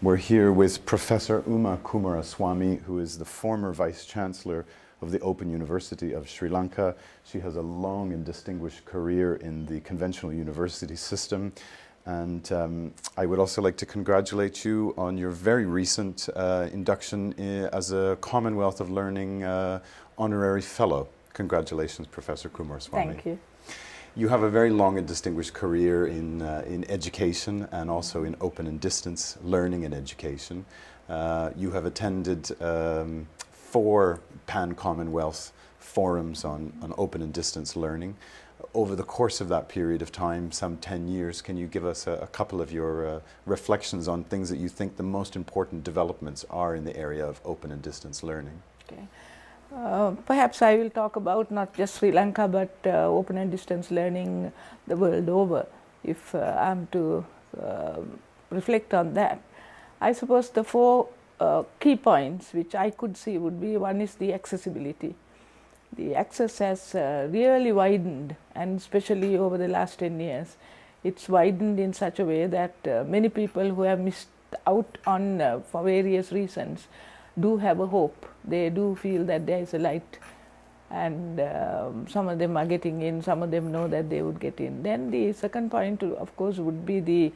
We're here with Professor Uma Coomarasway, who is the former Vice-Chancellor of the Open University of Sri Lanka. She has a long and distinguished career in the conventional university system. And I would also like to congratulate you on your very recent induction as a Commonwealth of Learning Honorary Fellow. Congratulations, Professor Coomarasway. Thank you. You have a very long and distinguished career in education and also in open and distance learning and education. You have attended 4 Pan-Commonwealth forums on open and distance learning. Over the course of that period of time, some 10 years, can you give us a couple of your reflections on things that you think the most important developments are in the area of open and distance learning? Okay. Perhaps I will talk about not just Sri Lanka but open and distance learning the world over, if I'm to reflect on that. I suppose the 4 key points which I could see would be: one is the accessibility. The access has really widened, and especially over the last 10 years, it's widened in such a way that many people who have missed out on for various reasons do have a hope. They do feel that there is a light, and some of them are getting in, some of them know that they would get in. Then the second point, of course, would be the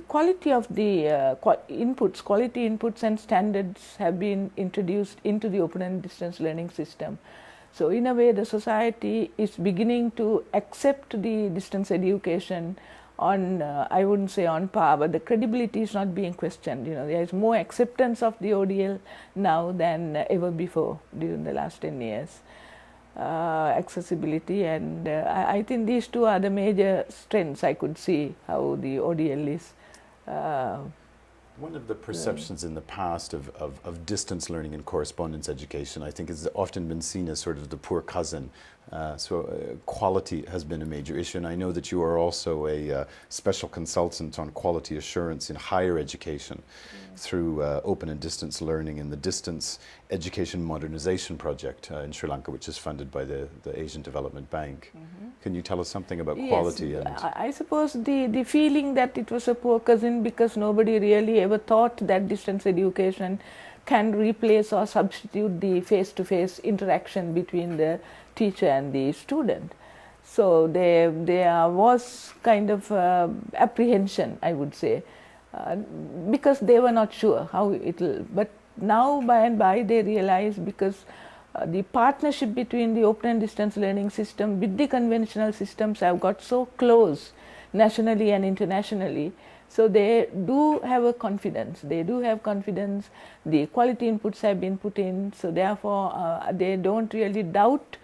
quality of the inputs. Quality inputs and standards have been introduced into the open and distance learning system. So in a way, the society is beginning to accept the distance education on, I wouldn't say on par, but the credibility is not being questioned. You know, there is more acceptance of the ODL now than ever before during the last 10 years. Accessibility, and I think these 2 are the major strengths I could see how the ODL is. One of the perceptions in the past of distance learning and correspondence education, I think, has often been seen as sort of the poor cousin. Quality has been a major issue, and I know that you are also a special consultant on quality assurance in higher education through open and distance learning in the Distance Education Modernization Project in Sri Lanka, which is funded by the Asian Development Bank. Can you tell us something about quality? Yes, I suppose the feeling that it was a poor cousin because nobody really ever thought that distance education can replace or substitute the face-to-face interaction between the teacher and the student. So there was kind of apprehension, I would say, because they were not sure how it will. But now by and by they realize, because the partnership between the open and distance learning system with the conventional systems have got so close nationally and internationally. So they do have a confidence, they do have confidence, the quality inputs have been put in, so therefore they don't really doubt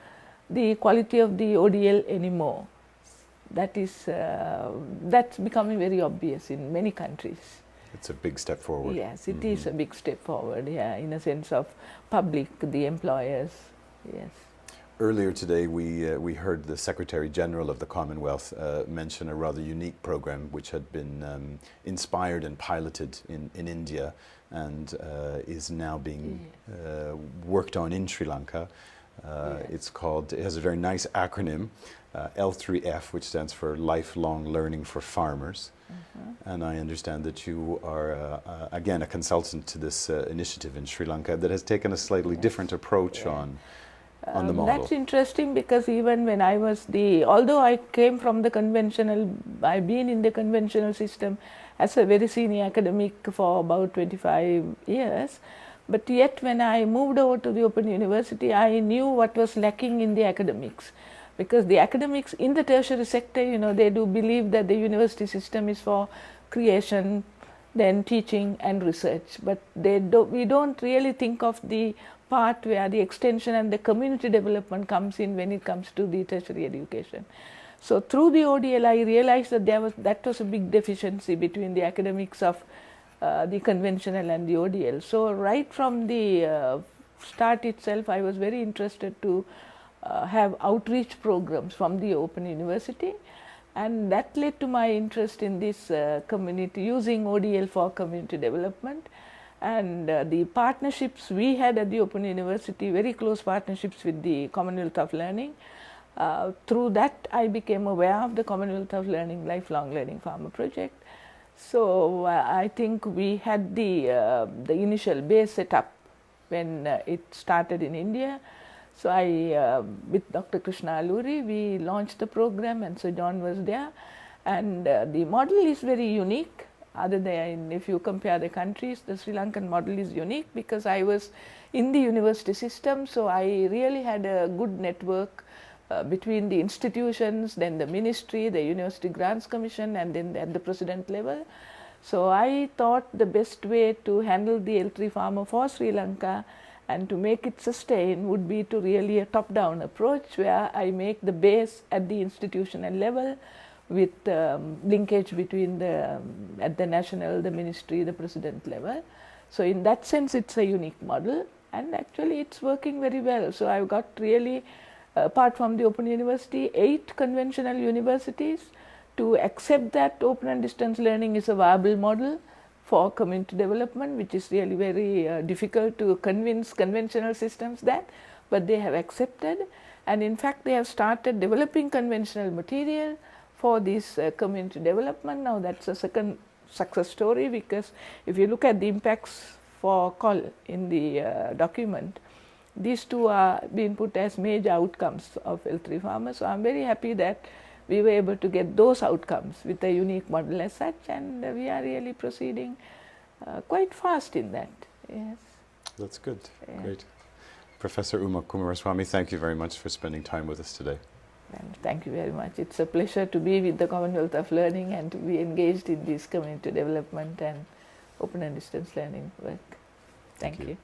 the quality of the ODL anymore. That's becoming very obvious in many countries. It's a big step forward. Yes, it is a big step forward, yeah, in a sense of public, the employers, yes. Earlier today, we heard the Secretary General of the Commonwealth mention a rather unique program which had been inspired and piloted in India and is now being worked on in Sri Lanka. It has a very nice acronym, L3F, which stands for Lifelong Learning for Farmers. And I understand that you are, again, a consultant to this initiative in Sri Lanka that has taken a slightly different approach on the model. That's interesting, because even when I was although I came from the conventional, I've been in the conventional system as a very senior academic for about 25 years, but yet when I moved over to the Open University, I knew what was lacking in the academics. Because the academics in the tertiary sector, you know, they do believe that the university system is for creation, then teaching and research, but we don't really think of the part where the extension and the community development comes in when it comes to the tertiary education. So through the ODL, I realized that that was a big deficiency between the academics of the conventional and the ODL. So right from the start itself, I was very interested to have outreach programs from the Open University, and that led to my interest in this community, using ODL for community development. And the partnerships we had at the Open University, very close partnerships with the Commonwealth of Learning. Through that, I became aware of the Commonwealth of Learning Lifelong Learning Farmer Project. So I think we had the initial base set up when it started in India. So I, with Dr. Krishna Alluri, we launched the program, and so John was there. And the model is very unique. Other than if you compare the countries, the Sri Lankan model is unique because I was in the university system, so I really had a good network between the institutions, then the ministry, the University Grants Commission, and then at the president level. So I thought the best way to handle the L3 farmer for Sri Lanka and to make it sustain would be to really a top-down approach where I make the base at the institutional level with linkage between the at the national, the ministry, the president level. So in that sense, it's a unique model, and actually it's working very well. So I've got really, apart from the Open University, 8 conventional universities to accept that open and distance learning is a viable model for community development, which is really very difficult to convince conventional systems that, but they have accepted. And in fact, they have started developing conventional material for this community development. Now that's a second success story, because if you look at the impacts for COL in the document, these two are being put as major outcomes of L3 farmers. So I'm very happy that we were able to get those outcomes with a unique model as such, and we are really proceeding quite fast in that. Yes. That's good. Yeah. Great. Professor Uma Coomarasway, thank you very much for spending time with us today. And thank you very much. It's a pleasure to be with the Commonwealth of Learning and to be engaged in this community development and open and distance learning work. Thank you.